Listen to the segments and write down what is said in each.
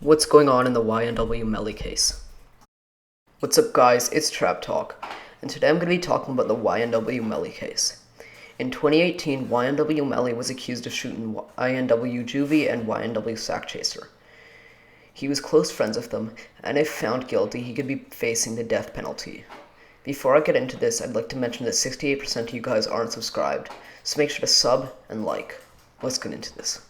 What's going on in the YNW Melly case? What's up guys, it's Trap Talk, and today I'm going to be talking about the YNW Melly case. In 2018, YNW Melly was accused of shooting YNW Juvie and YNW Sack Chaser. He was close friends with them, and if found guilty, he could be facing the death penalty. Before I get into this, I'd like to mention that 68% of you guys aren't subscribed, so make sure to sub and like. Let's get into this.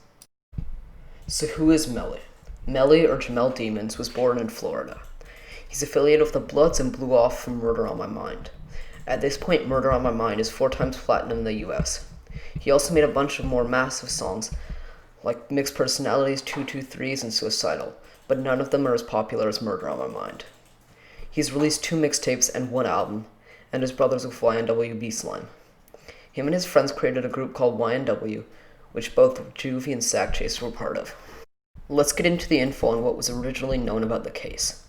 So who is Melly? Melly, or Jamel Demons, was born in Florida. He's affiliated with the Bloods and blew off from Murder on My Mind. At this point, Murder on My Mind is 4 times platinum in the US. He also made a bunch of more massive songs, like Mixed Personalities, 223s, and Suicidal, but none of them are as popular as Murder on My Mind. He's released 2 mixtapes and 1 album, and his brothers with YNW Beastline. Him and his friends created a group called YNW, which both Juvie and Sack Chaser were part of. Let's get into the info on what was originally known about the case.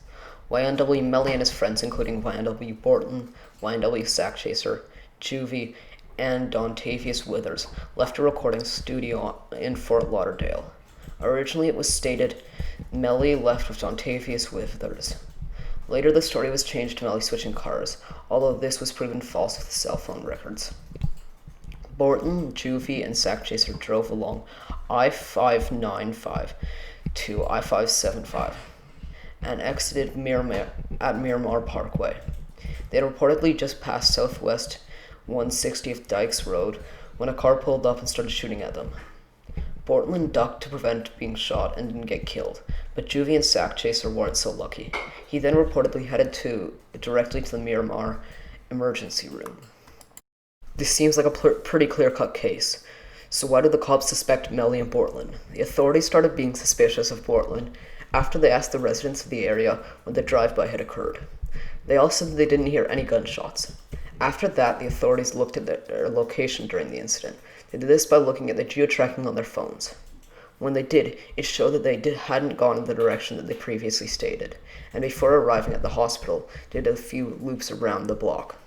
YNW Melly and his friends, including YNW Borton, YNW Sack Chaser, Juvie, and Dontavius Withers, left a recording studio in Fort Lauderdale. Originally, it was stated Melly left with Dontavius Withers. Later, the story was changed to Melly switching cars, although this was proven false with cell phone records. Borton, Juvie, and Sack Chaser drove along I-595 to I-575 and exited Miramar Parkway. They had reportedly just passed Southwest 160th Dykes Road when a car pulled up and started shooting at them. Bortland ducked to prevent being shot and didn't get killed, but Juvie and Sack Chaser weren't so lucky. He then reportedly headed directly to the Miramar emergency room. This seems like a pretty clear-cut case. So why did the cops suspect Melly and Bortland? The authorities started being suspicious of Bortland after they asked the residents of the area when the drive-by had occurred. They all said that they didn't hear any gunshots. After that, the authorities looked at their location during the incident. They did this by looking at the geo-tracking on their phones. When they did, it showed that they hadn't gone in the direction that they previously stated, and before arriving at the hospital, they did a few loops around the block.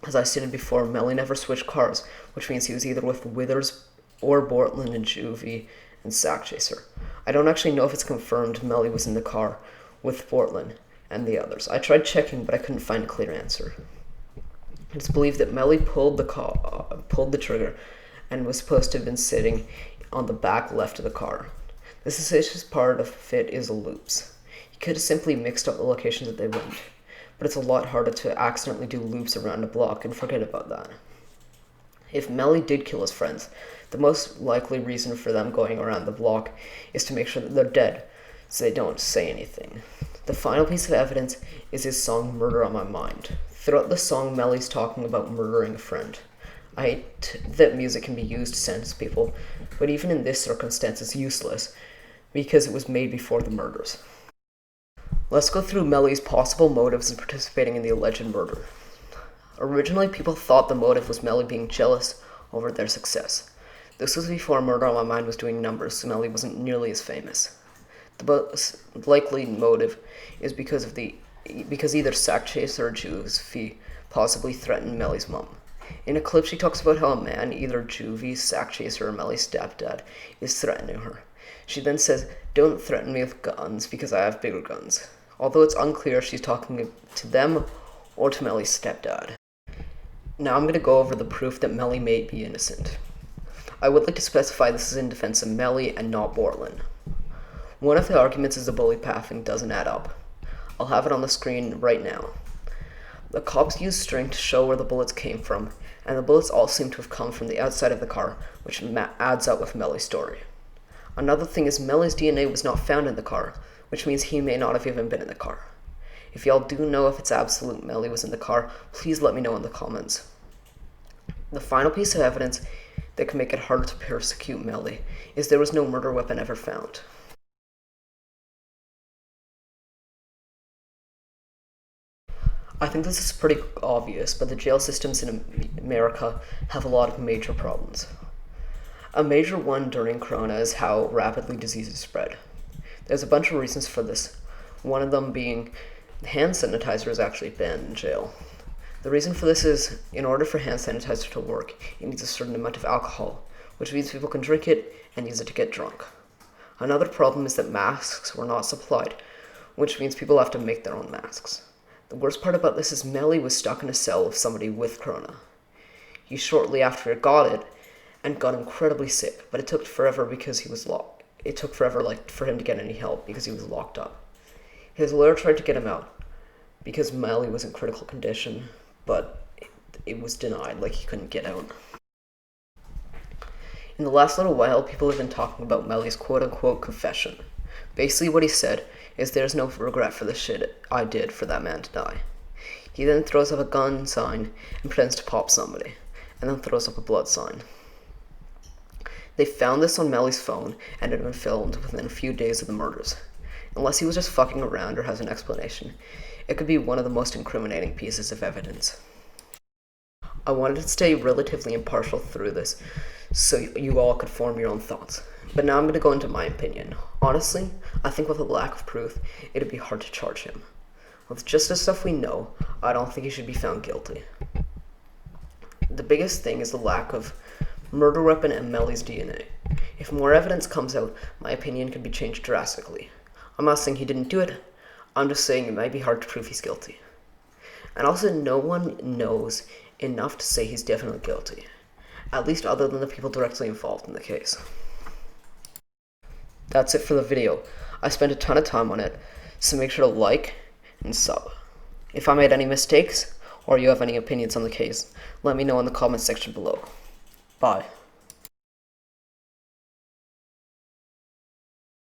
As I stated before, Melly never switched cars, which means he was either with Withers or Bortland and Juvie and Sack Chaser. I don't actually know if it's confirmed Melly was in the car with Bortland and the others. I tried checking, but I couldn't find a clear answer. It's believed that Melly pulled the trigger and was supposed to have been sitting on the back left of the car. The suspicious part of it is the loops. He could have simply mixed up the locations that they went, but it's a lot harder to accidentally do loops around a block and forget about that. If Melly did kill his friends, the most likely reason for them going around the block is to make sure that they're dead, so they don't say anything. The final piece of evidence is his song Murder on My Mind. Throughout the song, Melly's talking about murdering a friend. I hate that music can be used to sentence people, but even in this circumstance it's useless, because it was made before the murders. Let's go through Melly's possible motives in participating in the alleged murder. Originally, people thought the motive was Melly being jealous over their success. This was before Murder on My Mind was doing numbers, so Melly wasn't nearly as famous. The most likely motive is because either Sack Chaser or Juvie possibly threatened Melly's mom. In a clip, she talks about how a man, either Juvie, Sack Chaser, or Melly's stepdad, is threatening her. She then says, "Don't threaten me with guns because I have bigger guns." Although it's unclear if she's talking to them or to Melly's stepdad. Now I'm going to go over the proof that Melly may be innocent. I would like to specify this is in defense of Melly and not Bortland. One of the arguments is the bullet pathing doesn't add up. I'll have it on the screen right now. The cops used string to show where the bullets came from, and the bullets all seem to have come from the outside of the car, which adds up with Melly's story. Another thing is Melly's DNA was not found in the car, which means he may not have even been in the car. If y'all do know if it's absolute Melly was in the car, please let me know in the comments. The final piece of evidence that can make it harder to persecute Melly is there was no murder weapon ever found. I think this is pretty obvious, but the jail systems in America have a lot of major problems. A major one during Corona is how rapidly diseases spread. There's a bunch of reasons for this, one of them being hand sanitizer is actually banned in jail. The reason for this is, in order for hand sanitizer to work, it needs a certain amount of alcohol, which means people can drink it and use it to get drunk. Another problem is that masks were not supplied, which means people have to make their own masks. The worst part about this is Melly was stuck in a cell with somebody with corona. He shortly after got it and got incredibly sick, but it took forever because he was locked. It took forever for him to get any help because he was locked up. His lawyer tried to get him out because Melly was in critical condition, but it was denied, like he couldn't get out. In the last little while, people have been talking about Melly's quote-unquote confession. Basically what he said is there's no regret for the shit I did for that man to die. He then throws up a gun sign and pretends to pop somebody, and then throws up a blood sign. They found this on Melly's phone, and it had been filmed within a few days of the murders. Unless he was just fucking around or has an explanation, it could be one of the most incriminating pieces of evidence. I wanted to stay relatively impartial through this, so you all could form your own thoughts. But now I'm going to go into my opinion. Honestly, I think with a lack of proof, it'd be hard to charge him. With just the stuff we know, I don't think he should be found guilty. The biggest thing is the lack of murder weapon and Melly's DNA. If more evidence comes out, my opinion could be changed drastically. I'm not saying he didn't do it, I'm just saying it might be hard to prove he's guilty. And also, no one knows enough to say he's definitely guilty, at least other than the people directly involved in the case. That's it for the video. I spent a ton of time on it, so make sure to like and sub. If I made any mistakes, or you have any opinions on the case, let me know in the comment section below. Bye.